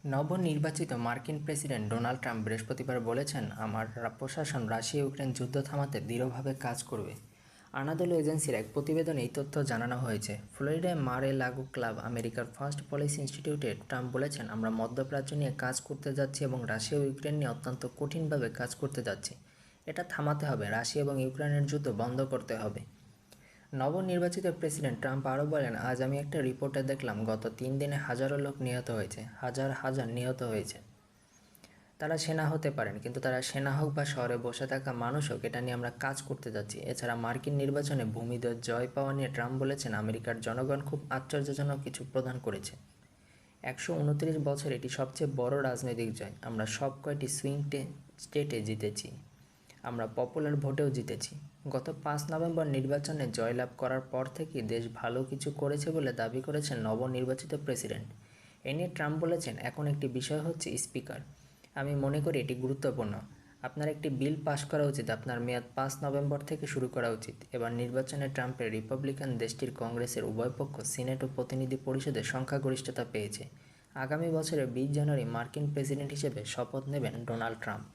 নবনির্বাচিত মার্কিন president Donald Trump বৃহস্পতিবার বলেছেন, আমার প্রশাসন রাশিয়া ইউক্রেন যুদ্ধ থামাতে দৃঢ়ভাবে কাজ করবে। আনাদোলু এজেন্সির এক প্রতিবেদনে এই তথ্য জানানো হয়েছে। ফ্লোরিডায় মারে লাগো ক্লাব আমেরিকার ফার্স্ট পলিসি ইনস্টিটিউটে ট্রাম্প বলেছেন, আমরা মধ্যপ্রাচ্য নিয়ে কাজ করতে যাচ্ছি এবং রাশিয়া ও ইউক্রেন নিয়ে অত্যন্ত কঠিনভাবে কাজ করতে যাচ্ছি। এটা থামাতে হবে, রাশিয়া এবং ইউক্রেনের যুদ্ধ বন্ধ করতে হবে। নবনির্বাচিত প্রেসিডেন্ট ট্রাম্প আরও বলেন, আজ আমি একটা রিপোর্টে দেখলাম গত 3 দিনে হাজারো লোক নিহত হয়েছে, হাজার হাজার নিহত হয়েছে। তারা সেনা হতে পারেন, কিন্তু তারা সেনা হোক বা শহরে বসে থাকা মানুষ হোক, এটা নিয়ে আমরা কাজ করতে যাচ্ছি। এছাড়া মার্কিন নির্বাচনে ভূমিধস জয় পাওয়া নিয়ে ট্রাম্প বলেছেন, আমেরিকার জনগণ খুব আশ্চর্যজনক কিছু প্রদান করেছে। 129 বছর এটি সবচেয়ে বড় রাজনৈতিক জয়। আমরা সব কয়টি সুইং স্টেটে জিতেছি, আমরা পপুলার ভোটেও জিতেছি। গত 5 নভেম্বর নির্বাচনে জয়লাভ করার পর থেকেই দেশ ভালো কিছু করেছে বলে দাবি করেছেন নবনির্বাচিত প্রেসিডেন্ট। এ নিয়ে ট্রাম্প বলেছেন, এখন একটি বিষয় হচ্ছে স্পিকার। আমি মনে করি এটি গুরুত্বপূর্ণ। আপনার একটি বিল পাশ করা উচিত, আপনার মেয়াদ 5 নভেম্বর থেকে শুরু করা উচিত। এবার নির্বাচনে ট্রাম্পের রিপাবলিকান দেশটির কংগ্রেসের উভয় পক্ষ সিনেট ও প্রতিনিধি পরিষদে সংখ্যাগরিষ্ঠতা পেয়েছে। আগামী বছরের 20 জানুয়ারি মার্কিন প্রেসিডেন্ট হিসেবে শপথ নেবেন ডোনাল্ড ট্রাম্প।